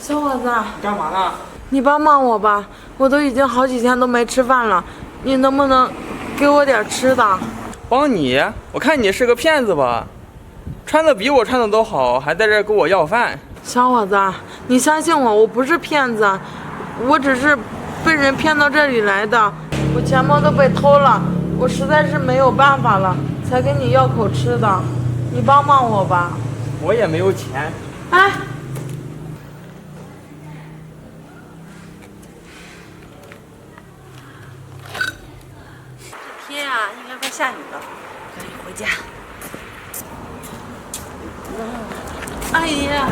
小伙子，干嘛呢？你帮帮我吧，我都已经好几天都没吃饭了，你能不能给我点吃的？帮你？我看你是个骗子吧？穿的比我穿的都好，还在这跟我要饭。小伙子，你相信我，我不是骗子，我只是被人骗到这里来的。我钱包都被偷了，我实在是没有办法了，才跟你要口吃的。你帮帮我吧。我也没有钱。哎，这天啊，应该快下雨了，赶紧回家。阿姨，阿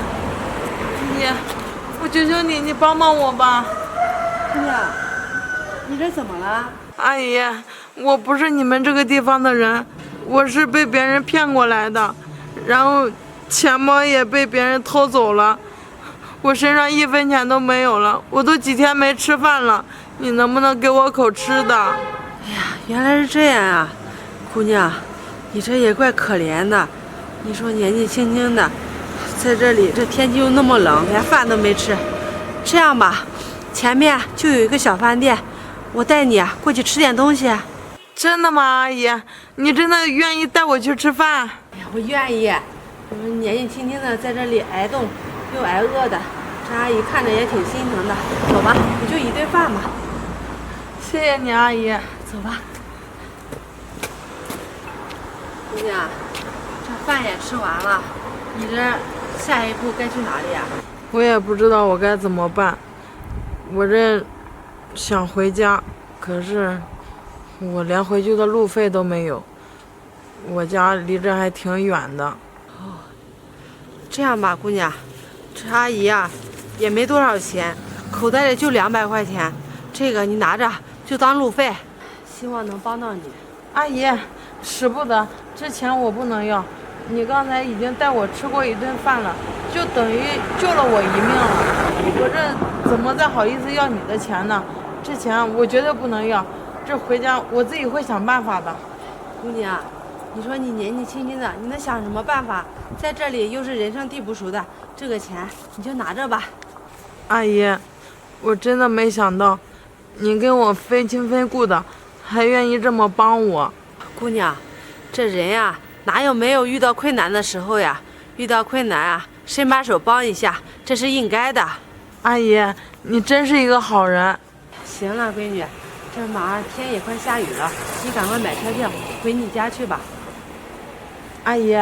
姨，我求求你，你帮帮我吧。姑娘，你这怎么了？阿姨，我不是你们这个地方的人，我是被别人骗过来的，然后钱包也被别人偷走了，我身上1分钱都没有了，我都几天没吃饭了，你能不能给我口吃的？哎呀，原来是这样啊，姑娘，你这也怪可怜的。你说年纪轻轻的，在这里这天气又那么冷，连饭都没吃。这样吧，前面就有一个小饭店，我带你过去吃点东西。真的吗，阿姨？你真的愿意带我去吃饭？哎呀，我愿意。我们年纪轻轻的在这里挨冻又挨饿的，这阿姨看着也挺心疼的。走吧，你就一顿饭吧。谢谢你，阿姨。走吧。姑娘，这饭也吃完了，你这下一步该去哪里呀？我也不知道我该怎么办，我这想回家，可是我连回去的路费都没有，我家离这还挺远的。这样吧，姑娘，这阿姨啊也没多少钱，口袋里就200块钱，这个你拿着就当路费，希望能帮到你。阿姨，使不得，这钱我不能要。你刚才已经带我吃过一顿饭了，就等于救了我一命了。我这怎么再好意思要你的钱呢？这钱我绝对不能要，这回家我自己会想办法的。姑娘，你说你年纪轻轻的，你能想什么办法？在这里又是人生地不熟的，这个钱你就拿着吧。阿姨，我真的没想到，你跟我非亲非故的，还愿意这么帮我。姑娘，这人呀，哪有没有遇到困难的时候呀？遇到困难啊，伸把手帮一下，这是应该的。阿姨，你真是一个好人。行了，闺女，这马上天也快下雨了，你赶快买车票回你家去吧。阿姨，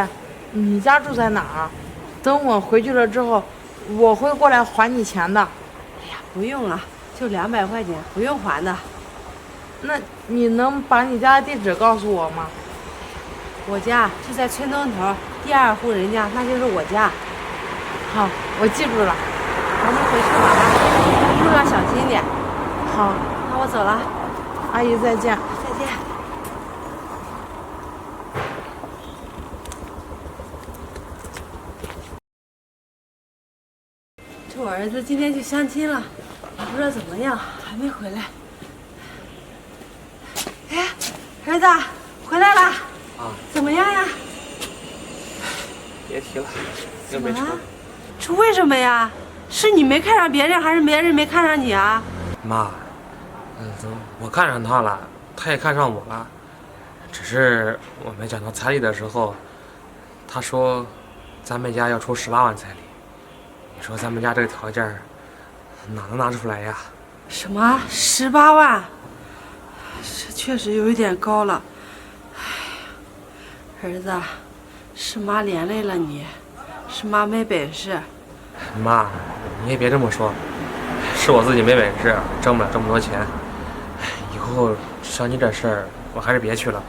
你家住在哪儿？等我回去了之后，我会过来还你钱的。哎呀，不用了，就200块钱，不用还的。那你能把你家的地址告诉我吗？我家就在村东头第2户人家，那就是我家。好，我记住了。赶紧回去吧，路上小心点。好，那我走了，阿姨再见。再见。这我儿子今天去相亲了，也不知道怎么样，还没回来。哎，儿子回来了啊？怎么样呀？别提了，又没成。这为什么呀？是你没看上别人，还是别人没看上你啊？妈，我看上他了，他也看上我了，只是我们讲到彩礼的时候，他说咱们家要出18万彩礼，你说咱们家这个条件哪能拿出来呀？什么18万？这确实有一点高了。哎呀，儿子，是妈连累了你，是妈没本事。妈，你也别这么说，是我自己没本事，挣不了这么多钱。以后像你这事儿，我还是别去了吧。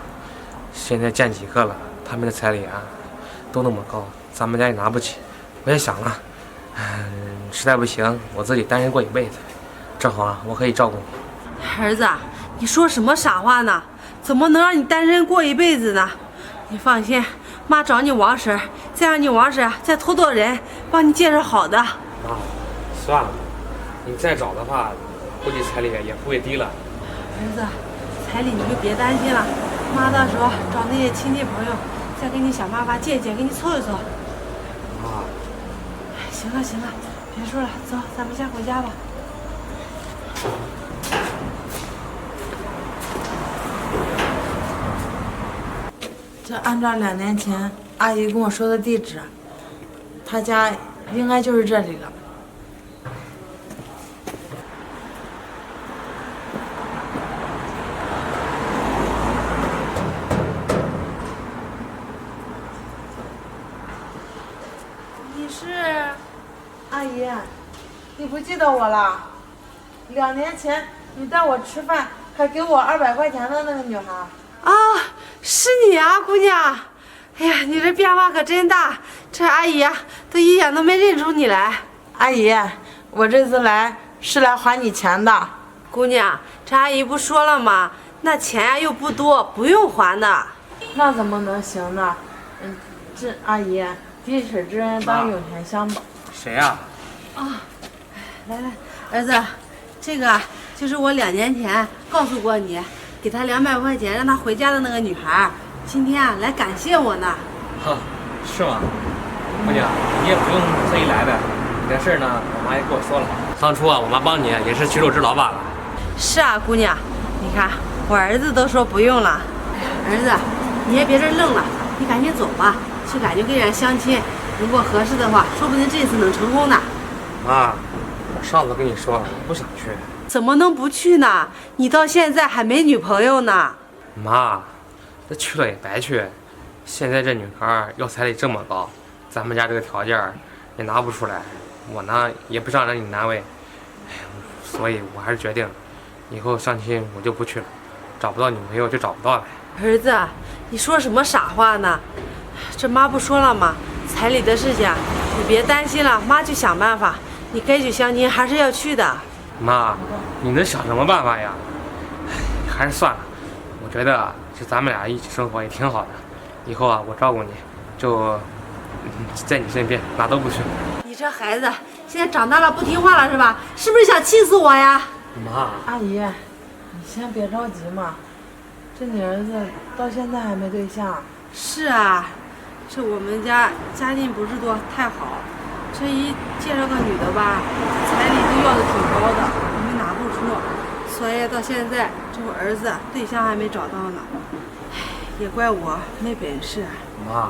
现在见几个了，他们的彩礼都那么高，咱们家也拿不起。我也想了，实在不行，我自己单身过一辈子，正好我可以照顾你。儿子，你说什么傻话呢？怎么能让你单身过一辈子呢？你放心，妈找你王婶，再让你王婶再托人帮你介绍好的。妈，算了，你再找的话，估计彩礼也不会低了。儿子，彩礼你就别担心了，妈到时候找那些亲戚朋友，再给你想办法借，给你凑一凑。妈，行了行了，别说了，走，咱们先回家吧。这按照2年前阿姨跟我说的地址，她家应该就是这里了。你是阿姨？你不记得我了？2年前你带我吃饭，还给我200块钱的那个女孩。啊，是你啊，姑娘！哎呀，你这变化可真大，这阿姨啊，都一眼都没认出你来。阿姨，我这次来是来还你钱的。姑娘，这阿姨不说了吗？那钱呀又不多，不用还的。那怎么能行呢？这阿姨，滴水之恩当涌泉相报。谁呀？来来，儿子，这个就是我2年前告诉过你，给她200块钱让她回家的那个女孩，今天啊来感谢我呢。哈，是吗？姑娘，你也不用特意来的，你这事儿呢，我妈也跟我说了。当初啊，我妈帮你也是举手之劳罢了。是啊，姑娘，你看我儿子都说不用了。儿子，你也别这愣了，你赶紧走吧，去赶紧跟人相亲，如果合适的话，说不定这次能成功呢。妈，我上次跟你说了，我不想去。怎么能不去呢？你到现在还没女朋友呢。妈，这去了也白去。现在这女孩要彩礼这么高，咱们家这个条件也拿不出来，我呢也不想让你难为，所以我还是决定，以后相亲我就不去了，找不到女朋友就找不到了。儿子，你说什么傻话呢？这妈不说了吗？彩礼的事情你别担心了，妈去想办法。你该去相亲还是要去的。妈，你能想什么办法呀？还是算了，我觉得是咱们俩一起生活也挺好的。以后啊，我照顾你，就在你身边，哪都不去。你这孩子现在长大了不听话了是吧？是不是想气死我呀？妈，阿姨，你先别着急嘛，这你儿子到现在还没对象。是啊，这我们家家境不是多太好，这一介绍个女的吧，彩礼都要的挺高的，我们拿不出，所以到现在这我儿子对象还没找到呢。唉，也怪我没本事。妈，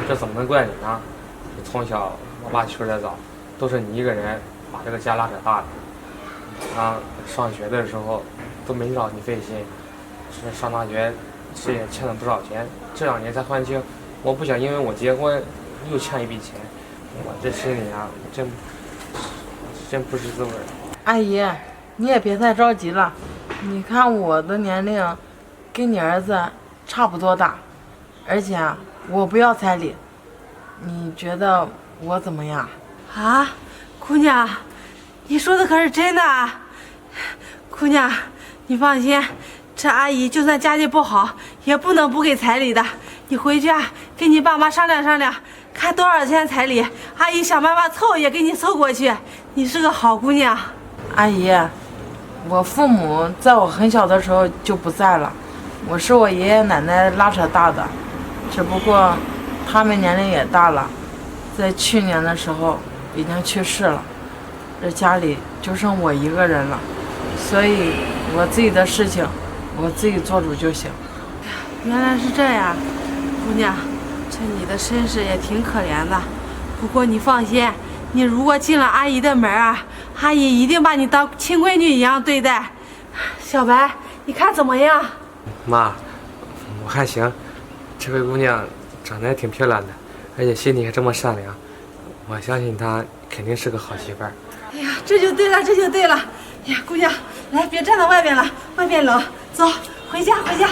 这怎么能怪你呢？你从小我爸去世的早，都是你一个人把这个家拉扯大的。啊，上学的时候都没让你费心，这上大学这也欠了不少钱，这2年才还清。我不想因为我结婚又欠一笔钱，我这心里啊真不是滋味。阿姨，你也别太着急了，你看我的年龄跟你儿子差不多大，而且我不要彩礼，你觉得我怎么样？啊，姑娘，你说的可是真的啊？姑娘，你放心，这阿姨就算家境不好，也不能不给彩礼的。你回去啊，跟你爸妈商量商量，看多少钱彩礼，阿姨想办法凑也给你凑过去。你是个好姑娘。阿姨，我父母在我很小的时候就不在了，我是我爷爷奶奶拉扯大的，只不过他们年龄也大了，在去年的时候已经去世了，这家里就剩我一个人了，所以我自己的事情我自己做主就行。原来是这样，姑娘，这你的身世也挺可怜的。不过你放心，你如果进了阿姨的门啊，阿姨一定把你当亲闺女一样对待。小白，你看怎么样？妈，我还行，这位姑娘长得也挺漂亮的，而且心里还这么善良，我相信她肯定是个好媳妇儿。哎呀，这就对了，这就对了。哎呀，姑娘，来，别站在外边了，外边冷，走，回家，回家。